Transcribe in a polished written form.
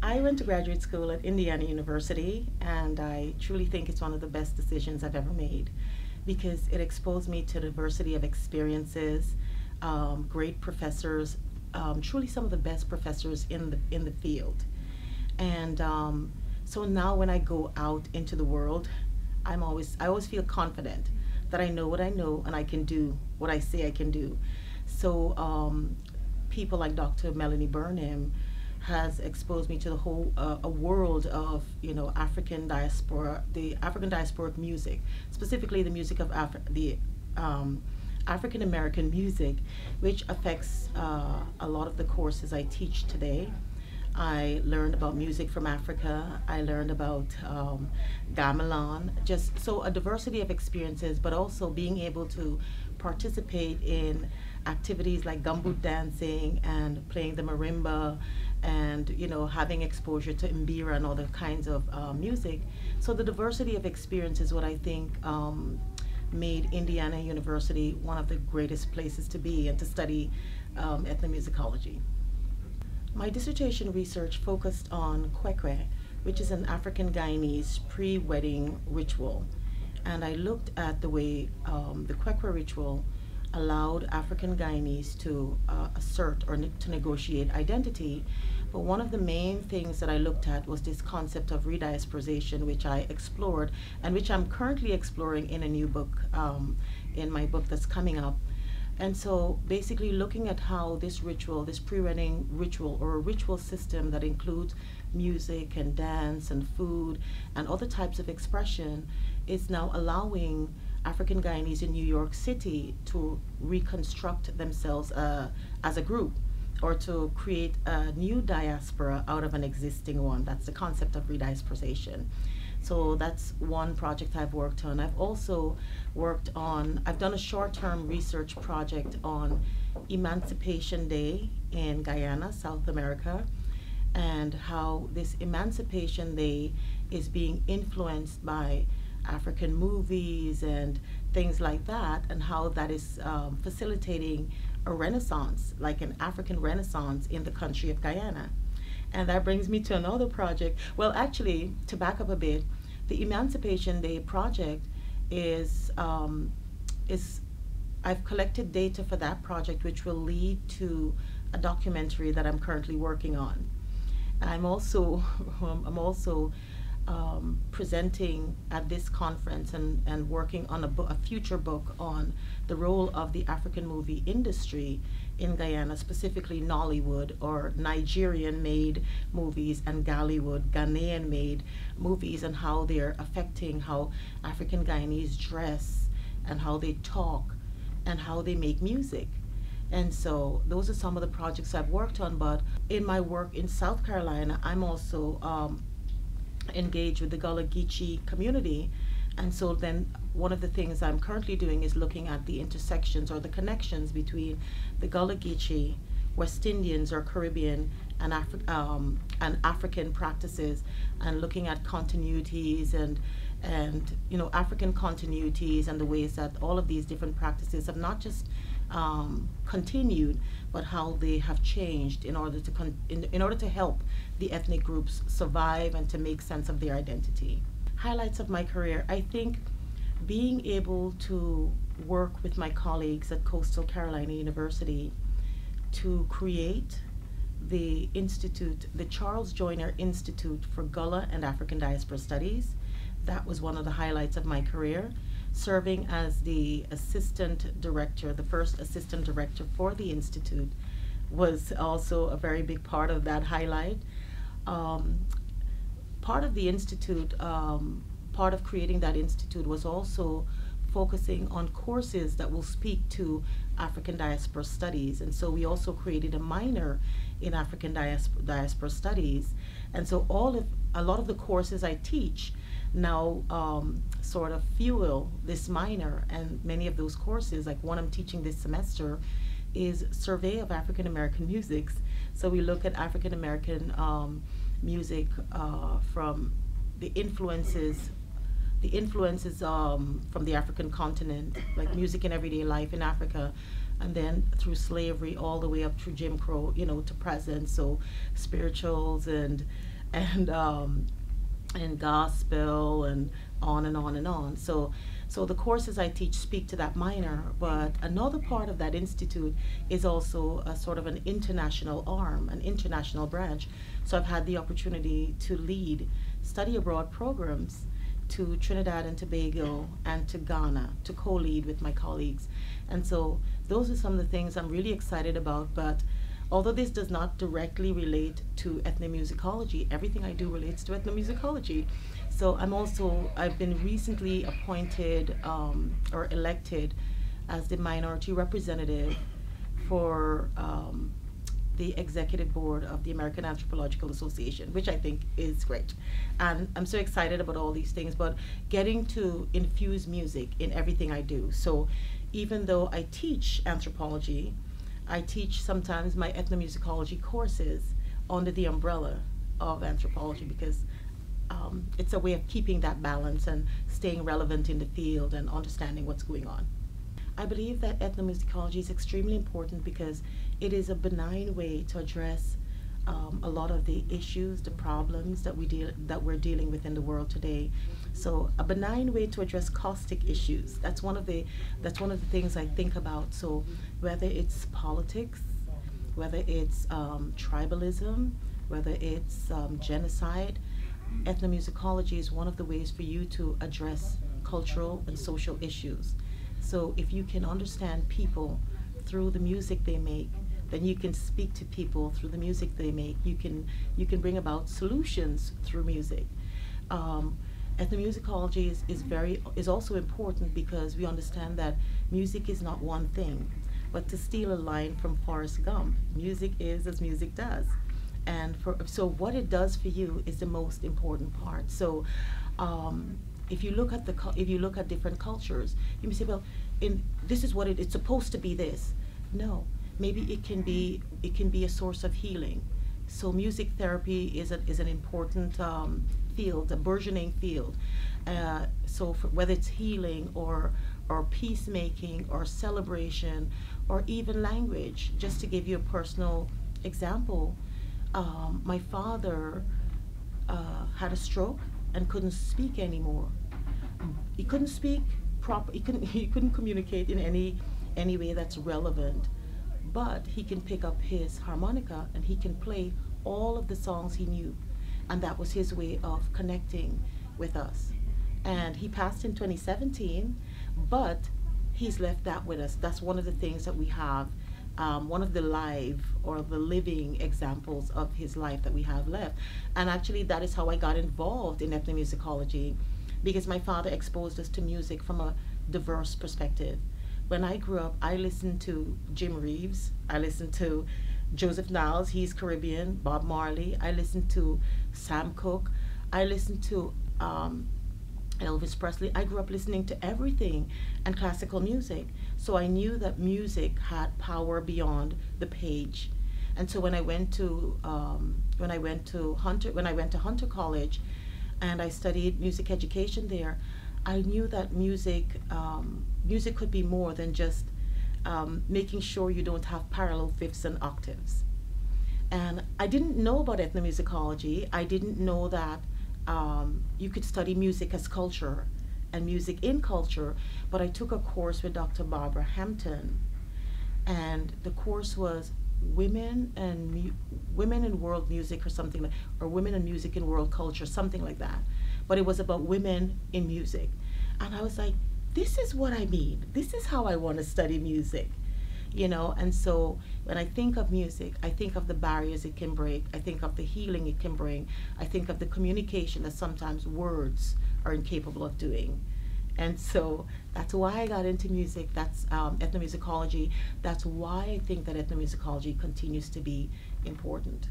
I went to graduate school at Indiana University, and I truly think it's one of the best decisions I've ever made because it exposed me to diversity of experiences, great professors, truly some of the best professors in the field. And so now when I go out into the world, I always feel confident that I know what I know and I can do what I say I can do. So people like Dr. Melanie Burnham has exposed me to the whole a world of African diaspora, the African diasporic music, specifically the music of the African American music, which affects a lot of the courses I teach today. I learned about music from Africa. I learned about gamelan, just so a diversity of experiences, but also being able to participate in activities like gumboot dancing and playing the marimba and having exposure to mbira and other kinds of music. So the diversity of experience is what I think made Indiana University one of the greatest places to be and to study ethnomusicology. My dissertation research focused on kwekwe, which is an African Guyanese pre-wedding ritual. And I looked at the way the kwekwe ritual allowed African Guyanese to assert or to negotiate identity. But one of the main things that I looked at was this concept of rediasporization, which I explored and which I'm currently exploring in a new book, in my book that's coming up. And so basically looking at how this ritual, this pre-wedding ritual or a ritual system that includes music and dance and food and other types of expression is now allowing African Guyanese in New York City to reconstruct themselves as a group or to create a new diaspora out of an existing one. That's the concept of rediasporization. So that's one project I've worked on. I've also I've done a short-term research project on Emancipation Day in Guyana, South America, and how this Emancipation Day is being influenced by African movies and things like that, and how that is facilitating a renaissance, like an African renaissance in the country of Guyana. And that brings me to another project. Well, actually, to back up a bit, the Emancipation Day project is I've collected data for that project, which will lead to a documentary that I'm currently working on. And I'm also presenting at this conference and working on a future book on the role of the African movie industry in Guyana, specifically Nollywood or Nigerian-made movies and Gallywood, Ghanaian-made movies, and how they're affecting how African Guyanese dress and how they talk and how they make music. And so those are some of the projects I've worked on, but in my work in South Carolina, I'm also engaged with the Gullah Geechee community. And so then one of the things I'm currently doing is looking at the intersections or the connections between the Gullah Geechee, West Indians or Caribbean, and African practices, and looking at continuities and African continuities and the ways that all of these different practices have not just continued, but how they have changed in order to help the ethnic groups survive and to make sense of their identity. Highlights of my career, I think being able to work with my colleagues at Coastal Carolina University to create the institute, the Charles Joyner Institute for Gullah and African Diaspora Studies. That was one of the highlights of my career. Serving as the assistant director, the first assistant director for the institute, was also a very big part of that highlight. Part of the institute, part of creating that institute was also focusing on courses that will speak to African diaspora studies. And so we also created a minor in African diaspora studies. And so a lot of the courses I teach now sort of fuel this minor, and many of those courses, like one I'm teaching this semester, is Survey of African American Musics. So we look at African American music from the influences from the African continent, like music in everyday life in Africa, and then through slavery all the way up through Jim Crow, to present. So spirituals and and gospel and on and on and on. So the courses I teach speak to that minor, but another part of that institute is also a sort of an international arm, an international branch. So I've had the opportunity to lead study abroad programs to Trinidad and Tobago and to Ghana, to co-lead with my colleagues. And so those are some of the things I'm really excited about. But although this does not directly relate to ethnomusicology, everything I do relates to ethnomusicology. So I've been recently appointed or elected as the minority representative for the executive board of the American Anthropological Association, which I think is great. And I'm so excited about all these things, but getting to infuse music in everything I do. So even though I teach anthropology, I teach sometimes my ethnomusicology courses under the umbrella of anthropology, because it's a way of keeping that balance and staying relevant in the field and understanding what's going on. I believe that ethnomusicology is extremely important because it is a benign way to address a lot of the issues, the problems that we're dealing with in the world today. So a benign way to address caustic issues. That's one of the things I think about. So whether it's politics, whether it's tribalism, whether it's genocide, ethnomusicology is one of the ways for you to address cultural and social issues. So if you can understand people through the music they make, then you can speak to people through the music they make. You can bring about solutions through music. Ethnomusicology is also important because we understand that music is not one thing. But to steal a line from Forrest Gump, music is as music does. And so what it does for you is the most important part. So if you look at different cultures, you may say, well, this is what it's supposed to be. This, no, maybe it can be a source of healing. So music therapy is an important field, a burgeoning field. So whether it's healing or peacemaking or celebration or even language, just to give you a personal example, my father had a stroke and couldn't speak anymore. He couldn't speak proper. He couldn't communicate in any way that's relevant. But he can pick up his harmonica and he can play all of the songs he knew, and that was his way of connecting with us. And he passed in 2017, but he's left that with us. That's one of the things that we have. One of the live or the living examples of his life that we have left. And actually that is how I got involved in ethnomusicology, because my father exposed us to music from a diverse perspective. When I grew up, I listened to Jim Reeves, I listened to Joseph Niles, he's Caribbean, Bob Marley, I listened to Sam Cooke, I listened to Elvis Presley. I grew up listening to everything and classical music. So I knew that music had power beyond the page. And so when I went to Hunter College and I studied music education there, I knew that music could be more than just making sure you don't have parallel fifths and octaves. And I didn't know about ethnomusicology. I didn't know that you could study music as culture and music in culture, but I took a course with Dr. Barbara Hampton, and the course was Women in World Music or something like, or Women in Music in World Culture, something like that. But it was about women in music. And I was like, this is what I mean. This is how I want to study music. You know, and so when I think of music, I think of the barriers it can break. I think of the healing it can bring. I think of the communication that sometimes words are incapable of doing. And so that's why I got into music. That's ethnomusicology. That's why I think that ethnomusicology continues to be important.